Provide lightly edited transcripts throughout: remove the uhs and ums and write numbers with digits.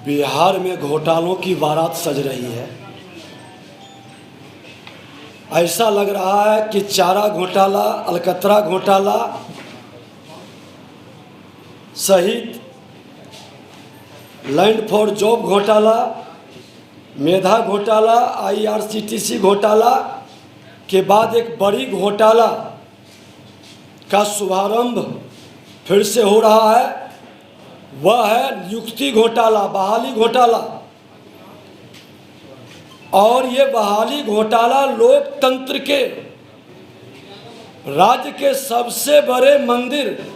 बिहार में घोटालों की बारात सज रही है। ऐसा लग रहा है कि चारा घोटाला, अलकतरा घोटाला सहित लैंड फॉर जॉब घोटाला, मेधा घोटाला, IRCTC घोटाला के बाद एक बड़ी घोटाला का शुभारंभ फिर से हो रहा है। वह है नियुक्ति घोटाला, बहाली घोटाला। और ये बहाली घोटाला लोकतंत्र के, राज्य के सबसे बड़े मंदिर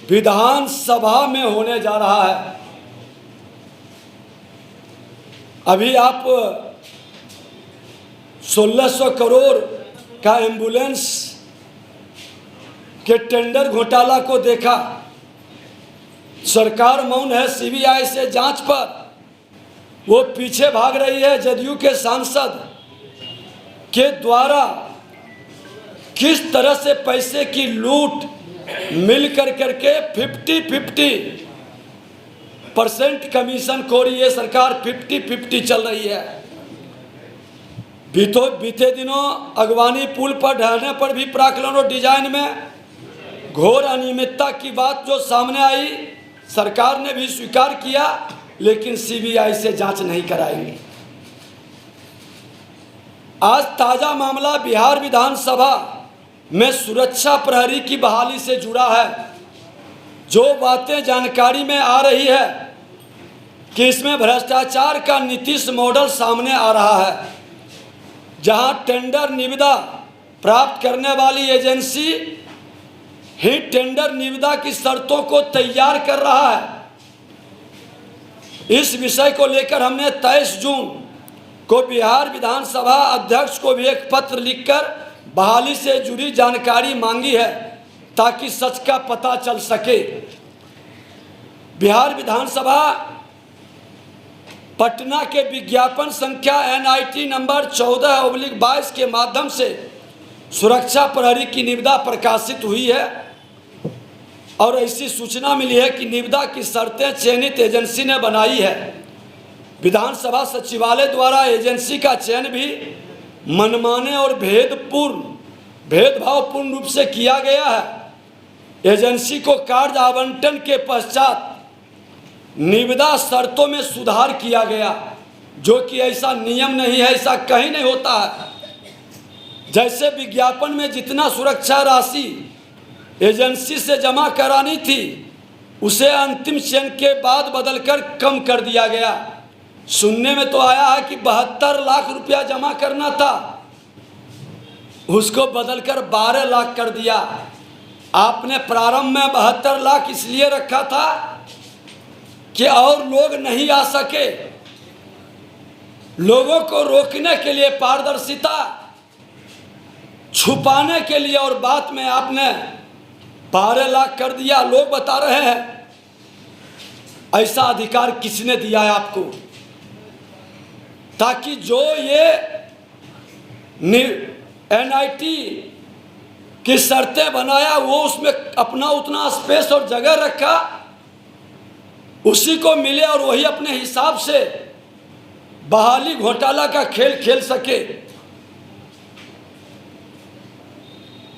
विधानसभा में होने जा रहा है। अभी आप 1600 करोड़ का एम्बुलेंस के टेंडर घोटाला को देखा। सरकार मौन है CBI से जांच पर, वो पीछे भाग रही है। जदयू के सांसद के द्वारा किस तरह से पैसे की लूट मिल करके 50-50% कमीशन खोरी, ये सरकार 50-50 चल रही है। बीते दिनों अगवानी पुल पर ढहने पर भी प्राक्कलन और डिजाइन में घोर अनियमितता की बात जो सामने आई, सरकार ने भी स्वीकार किया, लेकिन CBI से जांच नहीं कराएंगे। आज ताजा मामला बिहार विधानसभा में सुरक्षा प्रहरी की बहाली से जुड़ा है। जो बातें जानकारी में आ रही है कि इसमें भ्रष्टाचार का नीतीश मॉडल सामने आ रहा है, जहां टेंडर निविदा प्राप्त करने वाली एजेंसी ही टेंडर निविदा की शर्तों को तैयार कर रहा है। इस विषय को लेकर हमने 23 जून को बिहार विधानसभा अध्यक्ष को भी एक पत्र लिखकर बहाली से जुड़ी जानकारी मांगी है, ताकि सच का पता चल सके। बिहार विधानसभा पटना के विज्ञापन संख्या NIT नंबर 14/22 के माध्यम से सुरक्षा प्रहरी की निविदा प्रकाशित हुई है। और ऐसी सूचना मिली है कि निविदा की शर्तें चयनित एजेंसी ने बनाई है। विधानसभा सचिवालय द्वारा एजेंसी का चयन भी मनमाने और भेदभावपूर्ण रूप से किया गया है। एजेंसी को कार्य आवंटन के पश्चात निविदा शर्तों में सुधार किया गया, जो कि ऐसा नियम नहीं है, ऐसा कहीं नहीं होता है। जैसे विज्ञापन में जितना सुरक्षा राशि एजेंसी से जमा करानी थी, उसे अंतिम चयन के बाद बदलकर कम कर दिया गया। सुनने में तो आया है कि 72 लाख रुपया जमा करना था, उसको बदलकर 12 लाख कर दिया। आपने प्रारंभ में 72 लाख इसलिए रखा था कि और लोग नहीं आ सके, लोगों को रोकने के लिए, पारदर्शिता छुपाने के लिए, और बाद में आपने 12 लाख कर दिया। लोग बता रहे हैं ऐसा अधिकार किसने दिया है आपको, ताकि जो ये NIT की शर्तें बनाया वो उसमें अपना उतना स्पेस और जगह रखा, उसी को मिले और वही अपने हिसाब से बहाली घोटाला का खेल खेल सके।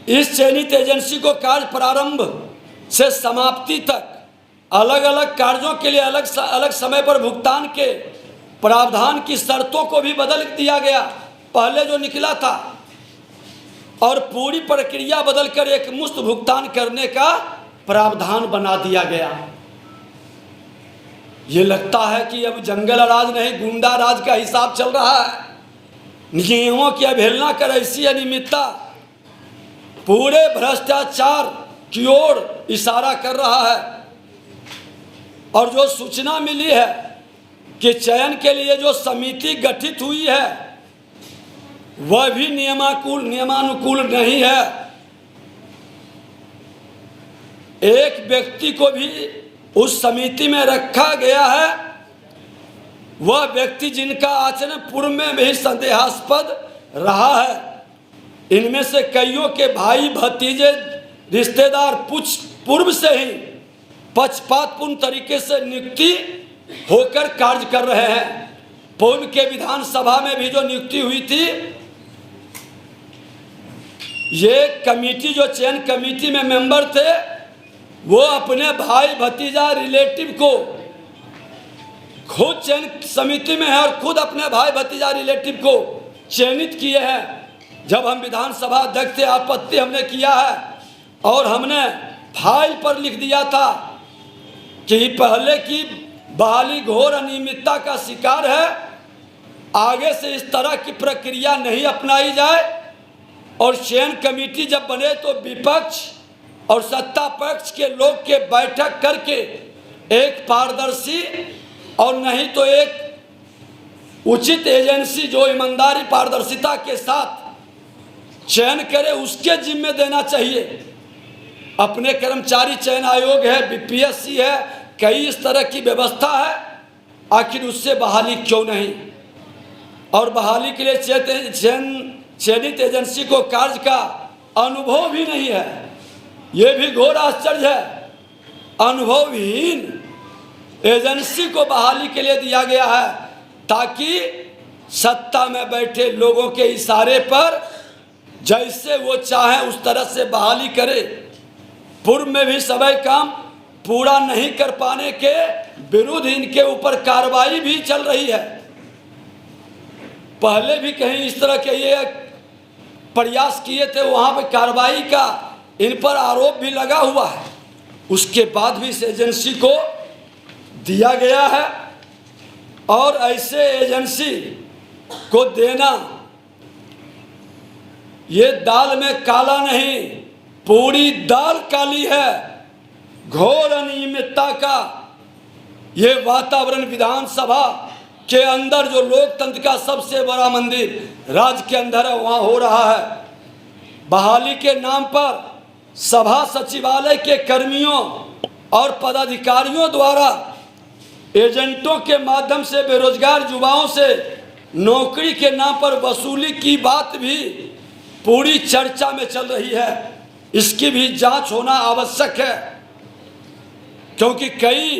इस चयनित एजेंसी को कार्य प्रारंभ से समाप्ति तक अलग अलग कार्यों के लिए अलग समय पर भुगतान के प्रावधान की शर्तों को भी बदल दिया गया, पहले जो निकला था, और पूरी प्रक्रिया बदलकर एक मुश्त भुगतान करने का प्रावधान बना दिया गया। ये लगता है कि अब जंगल राज नहीं, गुंडा राज का हिसाब चल रहा है। नियमों की अवहेलना कर ऐसी अनियमितता पूरे भ्रष्टाचार की ओर इशारा कर रहा है। और जो सूचना मिली है कि चयन के लिए जो समिति गठित हुई है वह भी नियमानुकूल नहीं है। एक व्यक्ति को भी उस समिति में रखा गया है, वह व्यक्ति जिनका आचरण पूर्व में भी संदेहास्पद रहा है। इनमें से कईयों के भाई भतीजे रिश्तेदार पूर्व से ही पक्षपातपूर्ण तरीके से नियुक्ति होकर कार्य कर रहे हैं। पूर्व के विधानसभा में भी जो नियुक्ति हुई थी, ये कमेटी जो चयन कमेटी में मेंबर थे, वो अपने भाई भतीजा रिलेटिव को खुद चयन समिति में है और खुद अपने भाई भतीजा रिलेटिव को चयनित किए हैं। जब हम विधानसभा अध्यक्ष थे, आपत्ति हमने किया है और हमने फाइल पर लिख दिया था कि पहले की बहाली घोर अनियमितता का शिकार है, आगे से इस तरह की प्रक्रिया नहीं अपनाई जाए और चयन कमेटी जब बने तो विपक्ष और सत्ता पक्ष के लोग के बैठक करके एक पारदर्शी और नहीं तो एक उचित एजेंसी जो ईमानदारी पारदर्शिता के साथ चयन करे, उसके जिम्मे देना चाहिए। अपने कर्मचारी चयन आयोग है, बीपीएससी है, कई इस तरह की व्यवस्था है, आखिर उससे बहाली क्यों नहीं? और बहाली के लिए चयनित एजेंसी को कार्य का अनुभव भी नहीं है, ये भी घोर आश्चर्य है। अनुभवहीन एजेंसी को बहाली के लिए दिया गया है ताकि सत्ता में बैठे लोगों के इशारे पर जैसे वो चाहे उस तरह से बहाली करे। पूर्व में भी सभी काम पूरा नहीं कर पाने के विरुद्ध इनके ऊपर कार्रवाई भी चल रही है। पहले भी कहीं इस तरह के ये प्रयास किए थे, वहाँ पे कार्रवाई का इन पर आरोप भी लगा हुआ है। उसके बाद भी इस एजेंसी को दिया गया है और ऐसे एजेंसी को देना, ये दाल में काला नहीं, पूरी दाल काली है। घोर अनियमितता का ये वातावरण विधानसभा के अंदर, जो लोकतंत्र का सबसे बड़ा मंदिर राज्य के अंदर है, वहाँ हो रहा है। बहाली के नाम पर सभा सचिवालय के कर्मियों और पदाधिकारियों द्वारा एजेंटों के माध्यम से बेरोजगार युवाओं से नौकरी के नाम पर वसूली की बात भी पूरी चर्चा में चल रही है। इसकी भी जांच होना आवश्यक है, क्योंकि कई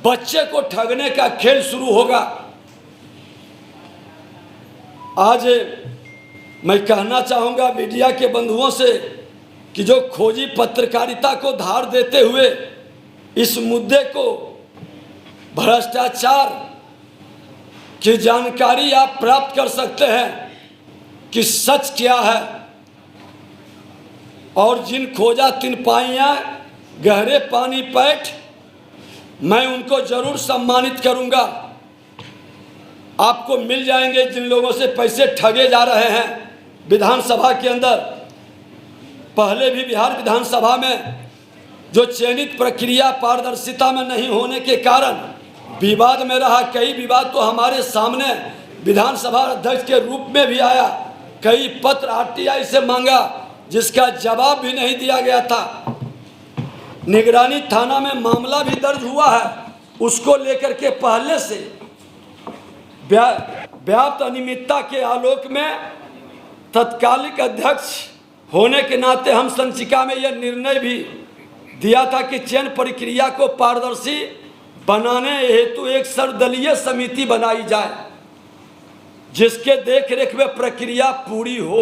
बच्चे को ठगने का खेल शुरू होगा। आज मैं कहना चाहूँगा मीडिया के बंधुओं से कि जो खोजी पत्रकारिता को धार देते हुए इस मुद्दे को, भ्रष्टाचार की जानकारी आप प्राप्त कर सकते हैं कि सच क्या है, और जिन खोजा तिन पाइयाँ गहरे पानी पैठ, मैं उनको जरूर सम्मानित करूंगा। आपको मिल जाएंगे जिन लोगों से पैसे ठगे जा रहे हैं विधानसभा के अंदर। पहले भी बिहार विधानसभा में जो चयनित प्रक्रिया पारदर्शिता में नहीं होने के कारण विवाद में रहा, कई विवाद तो हमारे सामने विधानसभा अध्यक्ष के रूप में भी आया, कई पत्र आरटीआई से मांगा जिसका जवाब भी नहीं दिया गया था। निगरानी थाना में मामला भी दर्ज हुआ है, उसको लेकर के पहले से व्याप्त अनियमितता के आलोक में तत्कालिक अध्यक्ष होने के नाते हम संचिका में यह निर्णय भी दिया था कि चयन प्रक्रिया को पारदर्शी बनाने हेतु एक सर्वदलीय समिति बनाई जाए जिसके देखरेख में प्रक्रिया पूरी हो।